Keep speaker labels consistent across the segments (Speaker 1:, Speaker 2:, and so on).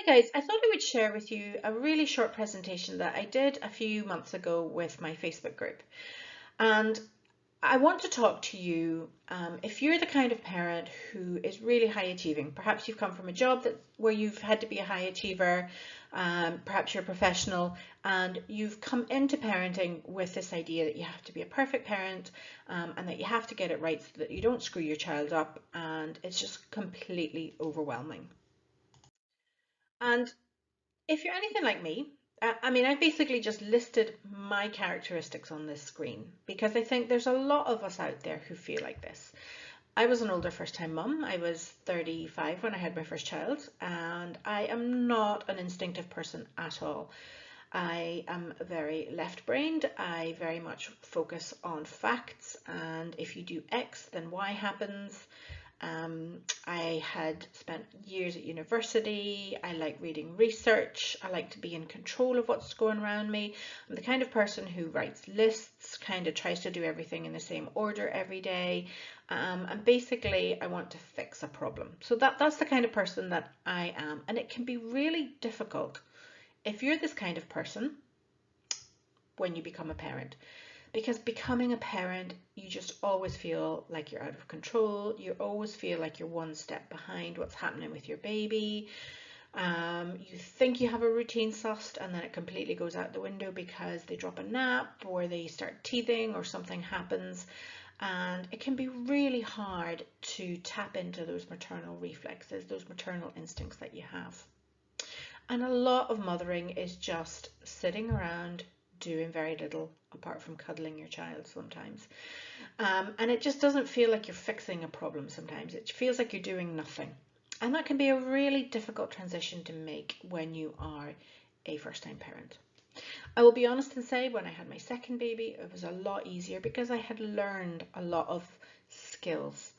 Speaker 1: Hi guys, I thought I would share with you a really short presentation that I did a few months ago with my Facebook group. And I want to talk to you if you're the kind of parent who is really high achieving. Perhaps you've come from a job where you've had to be a high achiever, perhaps you're a professional, and you've come into parenting with this idea that you have to be a perfect parent and that you have to get it right so that you don't screw your child up, and it's just completely overwhelming. And if you're anything like me, I've basically just listed my characteristics on this screen because I think there's a lot of us out there who feel like this. I was an older first-time mum. I was 35 when I had my first child, and I am not an instinctive person at all. I am very left-brained. I very much focus on facts, and if you do X, then Y happens. I had spent years at university. I like reading research. I like to be in control of what's going around me. I'm the kind of person who writes lists, kind of tries to do everything in the same order every day. And basically, I want to fix a problem. So that's the kind of person that I am. And it can be really difficult if you're this kind of person when you become a parent. Because becoming a parent, you just always feel like you're out of control. You always feel like you're one step behind what's happening with your baby. You think you have a routine sussed and then it completely goes out the window because they drop a nap or they start teething or something happens. And it can be really hard to tap into those maternal reflexes, those maternal instincts that you have. And a lot of mothering is just sitting around doing very little apart from cuddling your child sometimes. And it just doesn't feel like you're fixing a problem sometimes. It feels like you're doing nothing. And that can be a really difficult transition to make when you are a first-time parent. I will be honest and say when I had my second baby, it was a lot easier because I had learned a lot of skills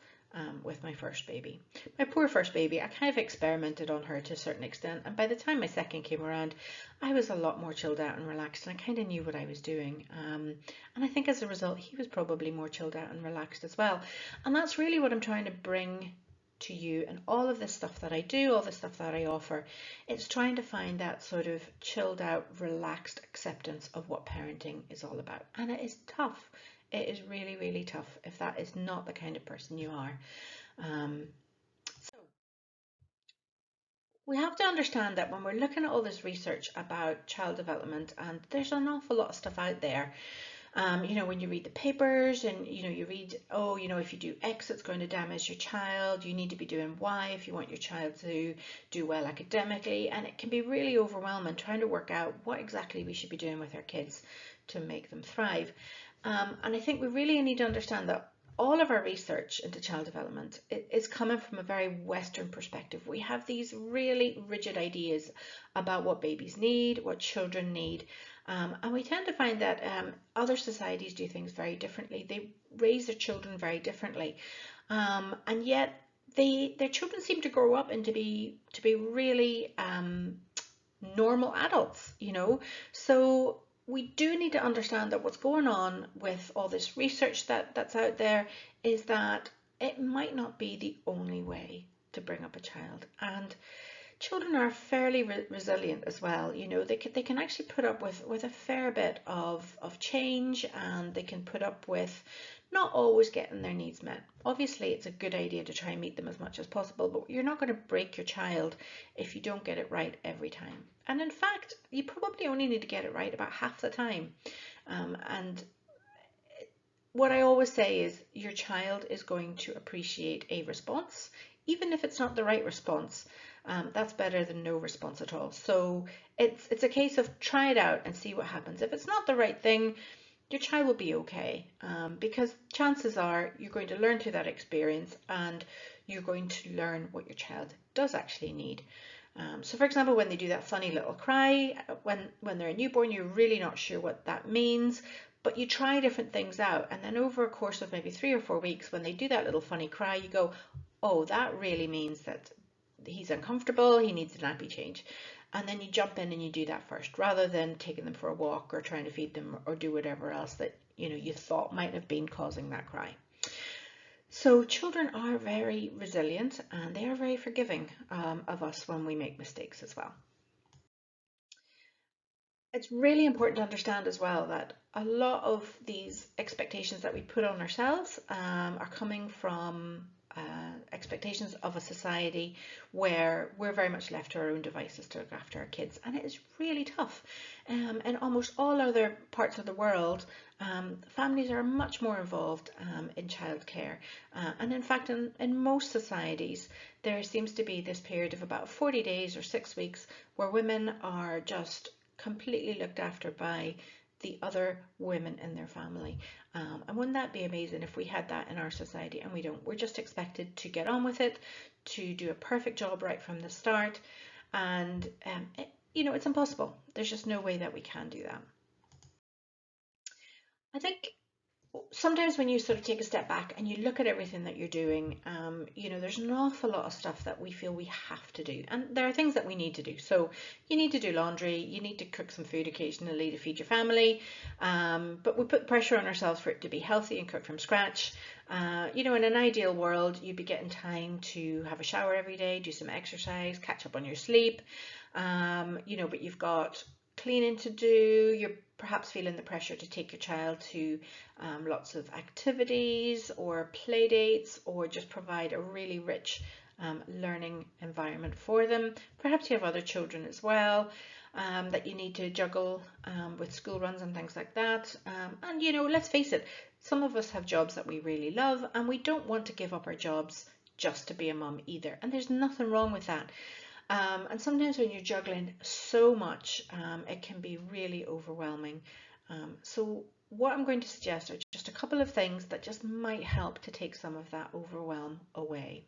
Speaker 1: with my first baby. My poor first baby, I kind of experimented on her to a certain extent, and by the time my second came around, I was a lot more chilled out and relaxed, and I kind of knew what I was doing. And I think as a result, he was probably more chilled out and relaxed as well. And that's really what I'm trying to bring to you, and all of this stuff that I do, all the stuff that I offer, it's trying to find that sort of chilled out, relaxed acceptance of what parenting is all about. And it is tough. It is really, really tough if that is not the kind of person you are. So we have to understand that when we're looking at all this research about child development, and there's an awful lot of stuff out there. When you read the papers and, you read, oh, if you do X, it's going to damage your child. You need to be doing Y if you want your child to do well academically. And it can be really overwhelming trying to work out what exactly we should be doing with our kids to make them thrive. And I think we really need to understand that all of our research into child development is coming from a very Western perspective. We have these really rigid ideas about what babies need, what children need, and we tend to find that other societies do things very differently. They raise their children very differently, and yet their children seem to grow up and to be really normal adults. So we do need to understand that what's going on with all this research that's out there is that it might not be the only way to bring up a child. And children are fairly resilient as well. They can actually put up with a fair bit of change, and they can put up with not always getting their needs met. Obviously, it's a good idea to try and meet them as much as possible, but you're not going to break your child if you don't get it right every time. And in fact, you probably only need to get it right about half the time. And what I always say is your child is going to appreciate a response, even if it's not the right response. That's better than no response at all. So it's a case of try it out and see what happens. If it's not the right thing, your child will be okay, because chances are you're going to learn through that experience, and you're going to learn what your child does actually need. So for example, when they do that funny little cry, when they're a newborn, you're really not sure what that means, but you try different things out, and then over a course of maybe 3 or 4 weeks, when they do that little funny cry, you go, oh, that really means that he's uncomfortable, he needs a nappy change. And then you jump in and you do that first, rather than taking them for a walk or trying to feed them or do whatever else that you thought might have been causing that cry. So children are very resilient and they are very forgiving of us when we make mistakes as well. It's really important to understand as well that a lot of these expectations that we put on ourselves are coming from expectations of a society where we're very much left to our own devices to look after our kids, and it is really tough. In almost all other parts of the world, families are much more involved in childcare, and in fact, in most societies, there seems to be this period of about 40 days or 6 weeks where women are just completely looked after by the other women in their family. And wouldn't that be amazing if we had that in our society? And we don't. We're just expected to get on with it, to do a perfect job right from the start. And, it's impossible. There's just no way that we can do that. I think sometimes when you sort of take a step back and you look at everything that you're doing, there's an awful lot of stuff that we feel we have to do. And there are things that we need to do. So you need to do laundry, you need to cook some food occasionally to feed your family. But we put pressure on ourselves for it to be healthy and cooked from scratch. In an ideal world, you'd be getting time to have a shower every day, do some exercise, catch up on your sleep. But you've got cleaning to do, you're perhaps feeling the pressure to take your child to lots of activities or play dates, or just provide a really rich learning environment for them. Perhaps you have other children as well that you need to juggle with school runs and things like that. And let's face it, some of us have jobs that we really love and we don't want to give up our jobs just to be a mum either. And there's nothing wrong with that. And sometimes when you're juggling so much, it can be really overwhelming. So what I'm going to suggest are just a couple of things that just might help to take some of that overwhelm away.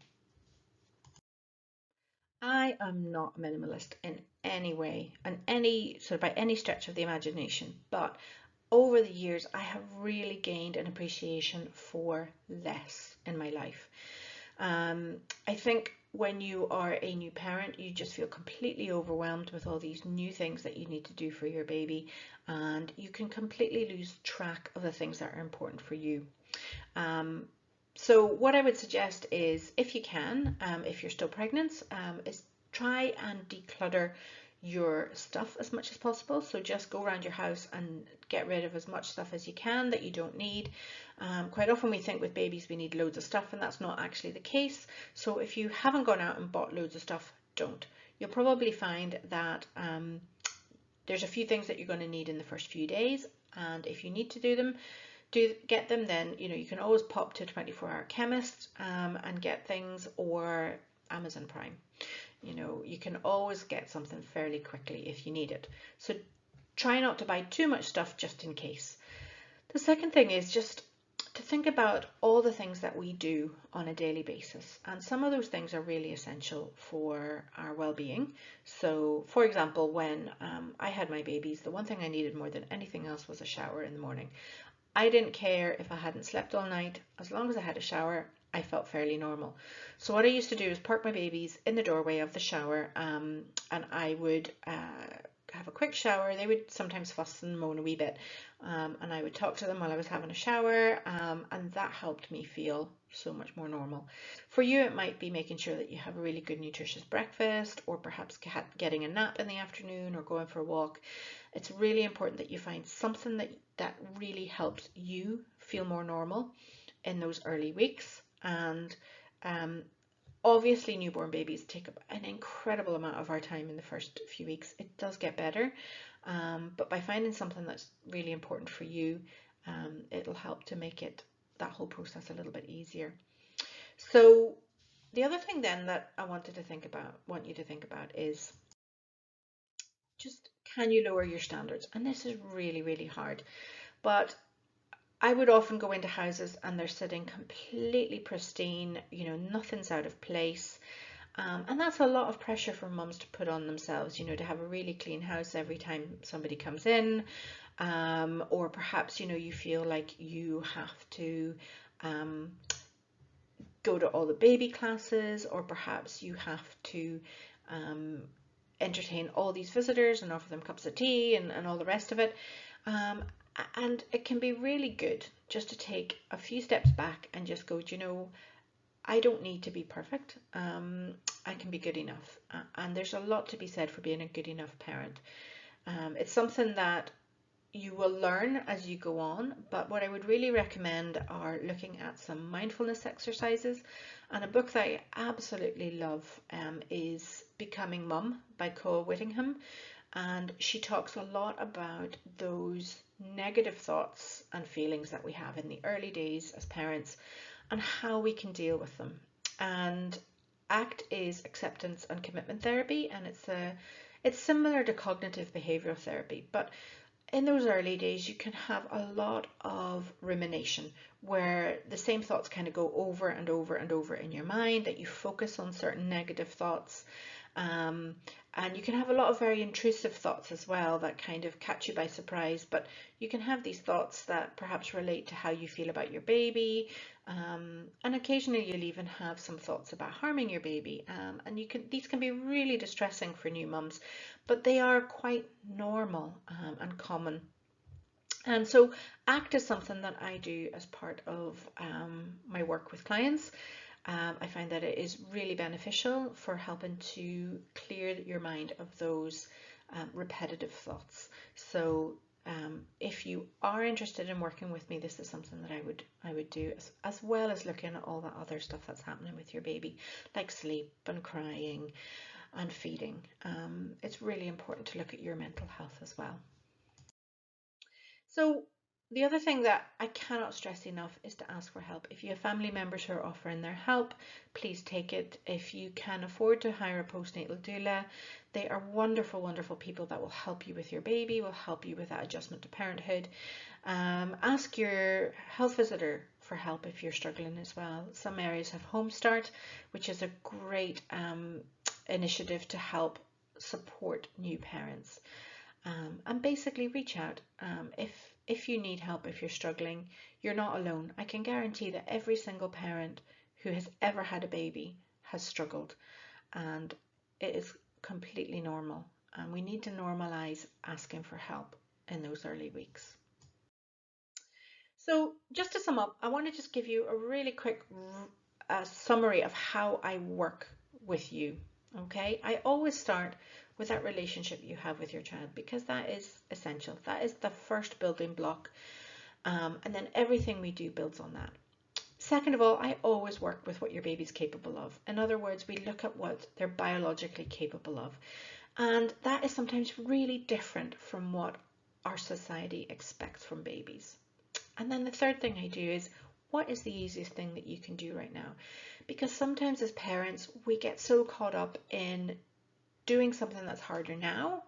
Speaker 1: I am not a minimalist in any way, and any sort of by any stretch of the imagination, but over the years I have really gained an appreciation for less in my life. I think when you are a new parent, you just feel completely overwhelmed with all these new things that you need to do for your baby, and you can completely lose track of the things that are important for you. So what I would suggest is, if you can, if you're still pregnant, is try and declutter your stuff as much as possible. So just go around your house and get rid of as much stuff as you can that you don't need. Quite often we think with babies we need loads of stuff, and that's not actually the case. So if you haven't gone out and bought loads of stuff, don't. You'll probably find that there's a few things that you're going to need in the first few days, and if you need to get them, then you can always pop to a 24-hour chemist and get things, or Amazon Prime. You can always get something fairly quickly if you need it. So try not to buy too much stuff just in case. The second thing is just to think about all the things that we do on a daily basis, and some of those things are really essential for our well-being. So for example, when I had my babies, the one thing I needed more than anything else was a shower in the morning. I didn't care if I hadn't slept all night. As long as I had a shower, I felt fairly normal. So what I used to do is park my babies in the doorway of the shower, and I would have a quick shower. They would sometimes fuss and moan a wee bit, and I would talk to them while I was having a shower, and that helped me feel so much more normal. For you, it might be making sure that you have a really good nutritious breakfast, or perhaps getting a nap in the afternoon, or going for a walk. It's really important that you find something that really helps you feel more normal in those early weeks. And obviously newborn babies take up an incredible amount of our time in the first few weeks. It does get better, but by finding something that's really important for you, it'll help to make that whole process a little bit easier. So the other thing then that I want you to think about is just, can you lower your standards? And this is really, really hard, but I would often go into houses and they're sitting completely pristine, nothing's out of place. And that's a lot of pressure for mums to put on themselves, to have a really clean house every time somebody comes in. Or perhaps, you feel like you have to go to all the baby classes, or perhaps you have to entertain all these visitors and offer them cups of tea and all the rest of it. And it can be really good just to take a few steps back and just go, do you know, I don't need to be perfect. I can be good enough. And there's a lot to be said for being a good enough parent. It's something that you will learn as you go on, but what I would really recommend are looking at some mindfulness exercises. And a book that I absolutely love is Becoming Mum by Cole Whittingham. And she talks a lot about those negative thoughts and feelings that we have in the early days as parents and how we can deal with them. And ACT is acceptance and commitment therapy, and it's similar to cognitive behavioral therapy, but in those early days you can have a lot of rumination where the same thoughts kind of go over and over and over in your mind, that you focus on certain negative thoughts. And you can have a lot of very intrusive thoughts as well that kind of catch you by surprise, but you can have these thoughts that perhaps relate to how you feel about your baby, and occasionally you'll even have some thoughts about harming your baby, and these can be really distressing for new mums, but they are quite normal and common. And so ACT is something that I do as part of my work with clients. I find that it is really beneficial for helping to clear your mind of those repetitive thoughts. So if you are interested in working with me, this is something that I would do, as well as looking at all that other stuff that's happening with your baby, like sleep and crying and feeding. It's really important to look at your mental health as well. So the other thing that I cannot stress enough is to ask for help. If you have family members who are offering their help, please take it. If you can afford to hire a postnatal doula, they are wonderful, wonderful people that will help you with your baby, will help you with that adjustment to parenthood. Ask your health visitor for help if you're struggling as well. Some areas have Home Start, which is a great initiative to help support new parents. And basically reach out if you need help, if you're struggling. You're not alone. I can guarantee that every single parent who has ever had a baby has struggled, and it is completely normal, and we need to normalize asking for help in those early weeks. So just to sum up, I want to just give you a really quick summary of how I work with you. Okay, I always start with that relationship you have with your child, because that is essential. That is the first building block, and then everything we do builds on that. Second of all, I always work with what your baby's capable of. In other words, we look at what they're biologically capable of, and that is sometimes really different from what our society expects from babies. And then the third thing I do is, what is the easiest thing that you can do right now? Because sometimes as parents, we get so caught up in doing something that's harder now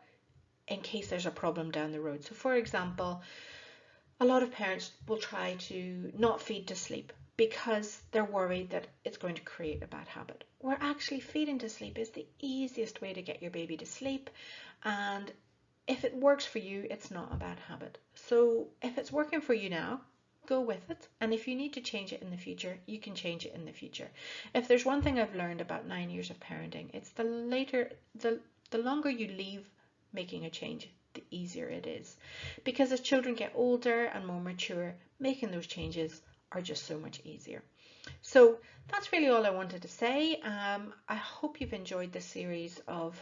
Speaker 1: in case there's a problem down the road. So for example, a lot of parents will try to not feed to sleep because they're worried that it's going to create a bad habit. Where actually feeding to sleep is the easiest way to get your baby to sleep, and if it works for you, it's not a bad habit. So if it's working for you now, go with it. And if you need to change it in the future, you can change it in the future. If there's one thing I've learned about 9 years of parenting, it's the longer you leave making a change, the easier it is. Because as children get older and more mature, making those changes are just so much easier. So that's really all I wanted to say. I hope you've enjoyed this series of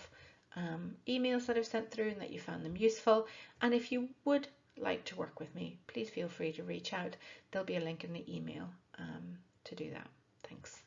Speaker 1: emails that I've sent through and that you found them useful. And if you would like to work with me, please feel free to reach out. There'll be a link in the email to do that. Thanks.